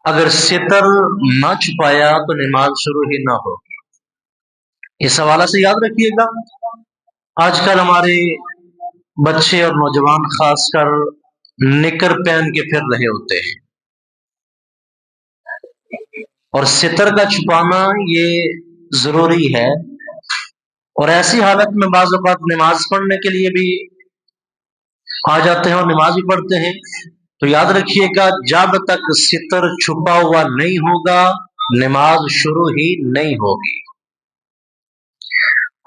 अगर सितर न छुपाया तो नमाज शुरू ही ना होगी। इस हवाला से याद रखिएगा, आजकल हमारे बच्चे और नौजवान खासकर निकर पहन के फिर रहे होते हैं, और सितर का छुपाना ये जरूरी है। और ऐसी हालत में बाज़ औक़ात नमाज पढ़ने के लिए भी आ जाते हैं और नमाज भी पढ़ते हैं। तो याद रखिएगा, जब तक सितर छुपा हुआ नहीं होगा नमाज शुरू ही नहीं होगी।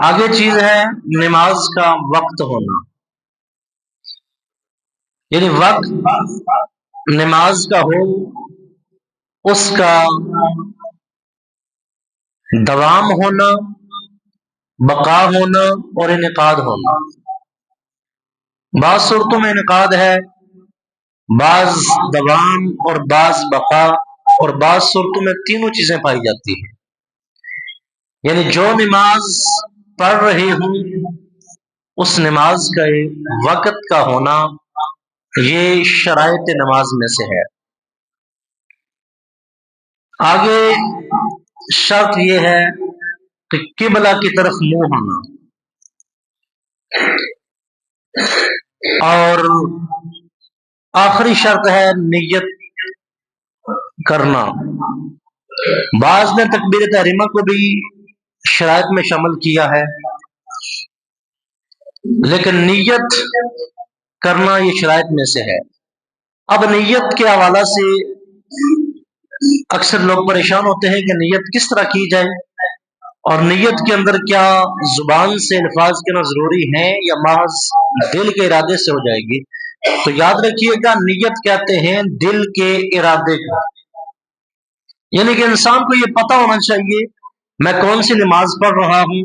आगे चीज है नमाज का वक्त होना, यानी वक्त नमाज का हो, उसका दवाम होना, बका होना और इनकाद होना। बाज सूरतों में इनकाद है, बाज दवाम और बाज बका, और बाज सूरतों में तीनों चीजें पाई जाती हैं। यानी जो नमाज पढ़ रहे हूं उस नमाज का वक्त का होना, ये शराइत नमाज में से है। आगे शर्त यह है कि किबला की तरफ मुंह होना, और आखिरी शर्त है नियत करना। बाज ने तकबीर तहरीमा को भी शराइत में शामिल किया है, लेकिन नियत करना ये शराइत में से है। अब नियत के हवाला से अक्सर लोग परेशान होते हैं कि नियत किस तरह की जाए, और नियत के अंदर क्या जुबान से अल्फाज कहना जरूरी है या महज दिल के इरादे से हो जाएगी। तो याद रखिएगा, नियत कहते हैं दिल के इरादे को, यानी कि इंसान को यह पता होना चाहिए मैं कौन सी नमाज पढ़ रहा हूं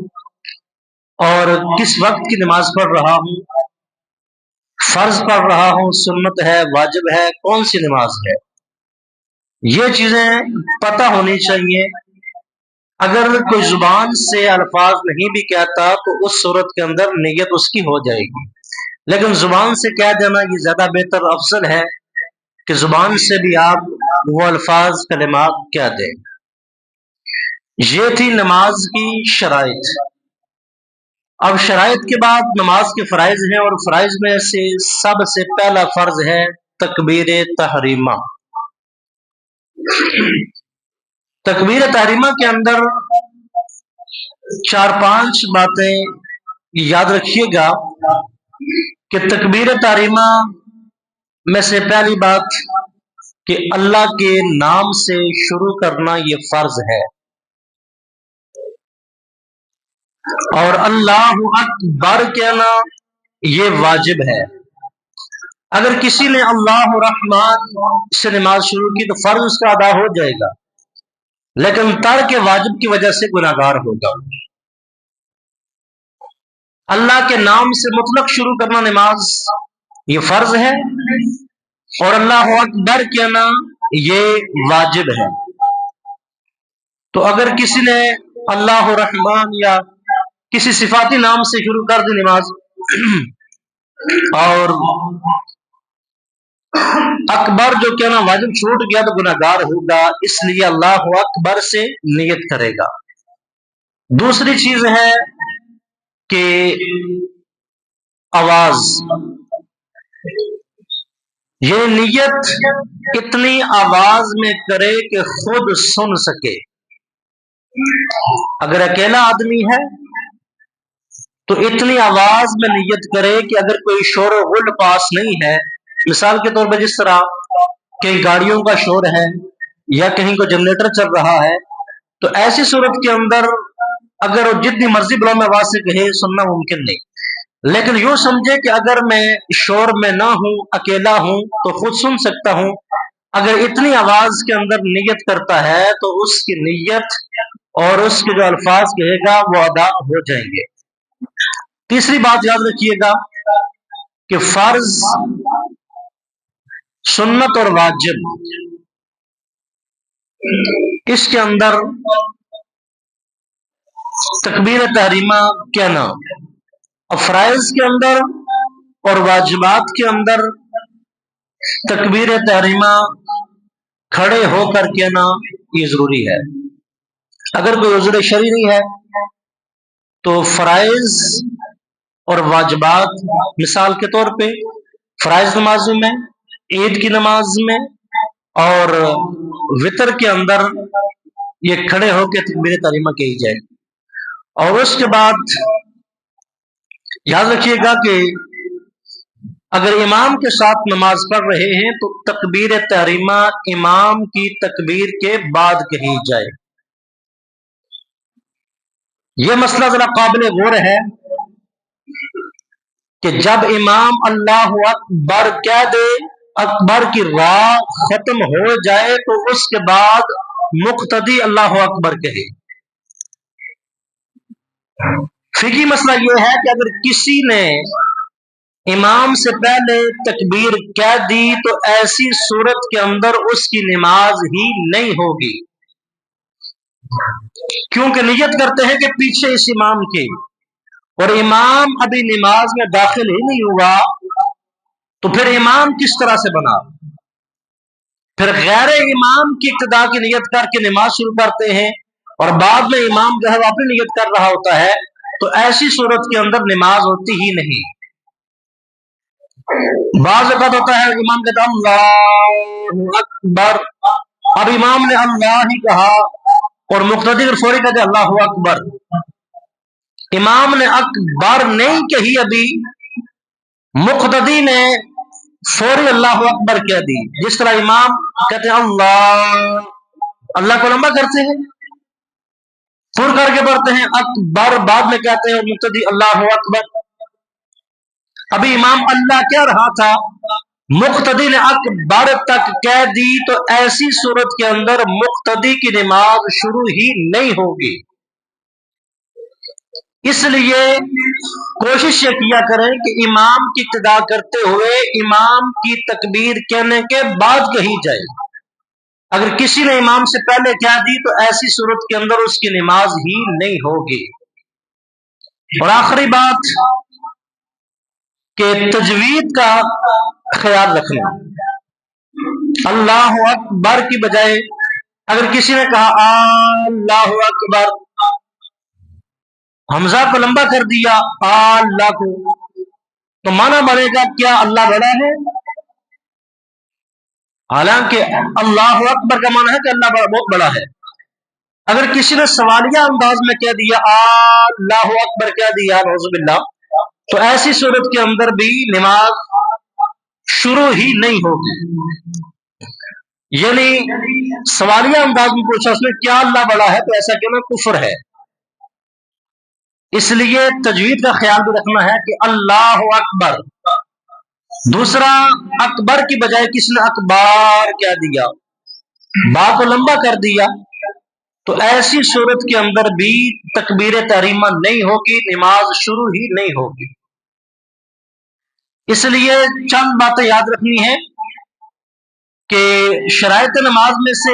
और किस वक्त की नमाज पढ़ रहा हूं, फर्ज पढ़ रहा हूं, सुन्नत है, वाजिब है, कौन सी नमाज है। ये चीजें पता होनी चाहिए। अगर कोई जुबान से अल्फाज नहीं भी कहता तो उस सूरत के अंदर नियत उसकी हो जाएगी, लेकिन जुबान से कह देना ये ज्यादा बेहतर अफजल है कि जुबान से भी आप वो अल्फाज कलिमात कह दें। ये थी नमाज की शराइत। अब शराइत के बाद नमाज के फराइज हैं, और फराइज में से सबसे पहला फर्ज है तकबीर तहरीमा। तकबीर तहरीमा के अंदर 4-5 बातें याद रखिएगा कि तकबीर तहरीमा में से पहली बात कि अल्लाह के नाम से शुरू करना ये फर्ज है, और अल्लाहु अकबर कहना ये वाजिब है। अगर किसी ने अल्लाह रहमान से नमाज शुरू की तो फर्ज उसका अदा हो जाएगा, लेकिन तर्क वाजिब की वजह से गुनाहगार होगा। अल्लाह के नाम से मुतलक शुरू करना नमाज ये फर्ज है, और अल्लाह अकबर कहना ये वाजिब है। तो अगर किसी ने अल्लाह रहमान या किसी सिफाती नाम से शुरू कर दी नमाज और अकबर जो कहना वाजिब छूट गया तो गुनाहगार होगा, इसलिए अल्लाह अकबर से नियत करेगा। दूसरी चीज है कि आवाज, ये नियत इतनी आवाज में करे कि खुद सुन सके। अगर अकेला आदमी है तो इतनी आवाज में नियत करे कि अगर कोई शोर गुल पास नहीं है, मिसाल के तौर पर जिस तरह कई गाड़ियों का शोर है या कहीं को जनरेटर चल रहा है, तो ऐसी सूरत के अंदर अगर वो जितनी मर्जी बुलंद आवाज से कहे सुनना मुमकिन नहीं। लेकिन यूं समझे कि अगर मैं शोर में ना हूं, अकेला हूं तो खुद सुन सकता हूं, अगर इतनी आवाज के अंदर नियत करता है तो उसकी नियत और उसके जो अल्फाज कहेगा वो अदा हो जाएंगे। तीसरी बात याद रखिएगा कि फर्ज, सुन्नत और वाजिब, इसके अंदर तकबीर तहरीमा कहना, और फराइज के अंदर और वाजिबात के अंदर तकबीर तहरीमा खड़े होकर कहना ये जरूरी है। अगर कोई उज़्र शरई नहीं है तो फराइज और वाजिबात, मिसाल के तौर पे फराइज नमाजों में, ईद की नमाज में और वितर के अंदर ये खड़े होकर तकबीर तहरीमा कही जाए। और उसके बाद याद रखिएगा कि अगर इमाम के साथ नमाज पढ़ रहे हैं तो तकबीर तहरीमा इमाम की तकबीर के बाद कही जाए। यह मसला जरा काबिल गौर है कि जब इमाम अल्लाह अकबर कह दे, अकबर की राह खत्म हो जाए तो उसके बाद मुक्तदी अल्लाह अकबर कहे। फिकी मसला यह है कि अगर किसी ने इमाम से पहले तकबीर कह दी तो ऐसी सूरत के अंदर उसकी नमाज ही नहीं होगी, क्योंकि नियत करते हैं कि पीछे इस इमाम के, और इमाम अभी नमाज में दाखिल ही नहीं हुआ तो फिर इमाम किस तरह से बना। फिर गैर इमाम की इक्तदा की नियत करके नमाज शुरू करते हैं और बाद में इमाम जो है वो अपनी नियत कर रहा होता है, तो ऐसी सूरत के अंदर नमाज होती ही नहीं। बाज़ वक़्त होता है इमाम कहता है अल्लाहु अकबर, अब इमाम ने अल्लाह ही कहा और मुक्तदी फौरी कहते अल्लाहु अकबर। इमाम ने अकबर नहीं कही अभी, मुक्तदी ने फौरी अल्लाहु अकबर कह दी। जिस तरह इमाम कहते हैं अल्लाह, अल्लाह को लंबा करते हैं, फुर करके पढ़ते हैं अकबर, बाद में कहते हैं मुक्तदी अल्लाहु अकबर। अभी इमाम अल्लाह कह रहा था, मुक्तदी ने अकबर तक कह दी, तो ऐसी सूरत के अंदर मुक्तदी की नमाज शुरू ही नहीं होगी। इसलिए कोशिश ये किया करें कि इमाम की इक्तदा करते हुए इमाम की तकबीर कहने के बाद कही जाए। अगर किसी ने इमाम से पहले कह दी तो ऐसी सूरत के अंदर उसकी नमाज ही नहीं होगी। और आखिरी बात कि तजवीद का ख्याल रखना। अल्लाह अकबर की बजाय अगर किसी ने कहा अल्लाह अकबर, हमजा को लंबा कर दिया अल्लाह को, तो माना बनेगा क्या अल्लाह बड़ा है? हालांकि अल्लाह अकबर का माना है कि अल्लाह बहुत बड़ा है। अगर किसी ने सवालिया अंदाज में कह दिया अल्लाह अकबर कह दिया नौजुबिल्लाह, तो ऐसी सूरत के अंदर भी नमाज शुरू ही नहीं होगी। यानी सवालिया अंदाज में पूछा उसने क्या अल्लाह बड़ा है, तो ऐसा कहना कुफर है। इसलिए तजवीद का ख्याल भी रखना है कि अल्लाह अकबर। दूसरा, अकबर की बजाय किसने अकबार कह दिया, बात को लंबा कर दिया, तो ऐसी सूरत के अंदर भी तकबीर तहरीमा नहीं होगी, नमाज शुरू ही नहीं होगी। इसलिए चंद बातें याद रखनी है कि शराइत नमाज में से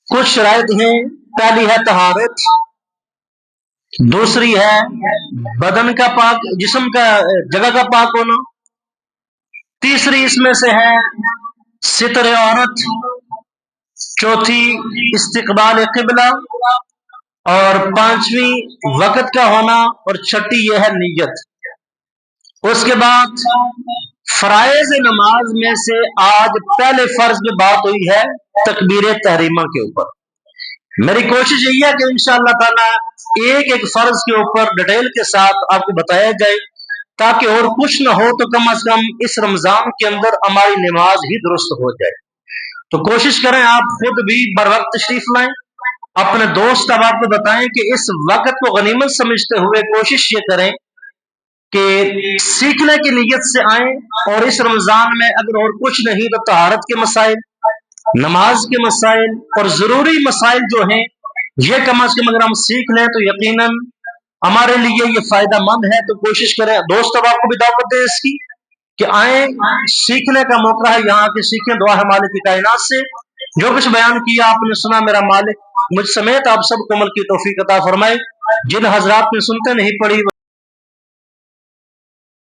कुछ शराइत हैं। पहली है तहारत, दूसरी है बदन का पाक, जिस्म का जगह का पाक होना, तीसरी इसमें से है सितर औरत, चौथी इस्तिकबाल क़िबला, और पांचवी वक़्त का होना, और छठी यह है नियत। उसके बाद फराइज नमाज में से आज पहले फर्ज में बात हुई है तकबीर तहरीमा के ऊपर। मेरी कोशिश यही है कि इंशाअल्लाह ताला एक एक फर्ज के ऊपर डिटेल के साथ आपको बताया जाए, ताकि और कुछ ना हो तो कम से कम इस रमजान के अंदर हमारी नमाज ही दुरुस्त हो जाए। तो कोशिश करें आप खुद भी बर वक्त तशरीफ लाएं, अपने दोस्त अब आपको बताएं कि इस वक्त को गनीमत समझते हुए कोशिश ये करें कि सीखने की नीयत से आए, और इस रमजान में अगर और कुछ नहीं तो तहारत के मसाइल, नमाज के मसाइल और जरूरी मसाइल जो हैं ये कम से कम अगर हम सीख लें तो यकीनन हमारे लिए ये फायदा मंद है। तो कोशिश करें, दोस्त अब आपको भी दावत दें इसकी कि आए, सीखने का मौका है, यहाँ के सीखें। दुआ है मालिक की कायनात से जो कुछ बयान किया आपने सुना, मेरा मालिक मुझ समेत आप सबको अमल की तौफीक अता फरमाए। जिन हजरात ने सुनते नहीं पढ़ी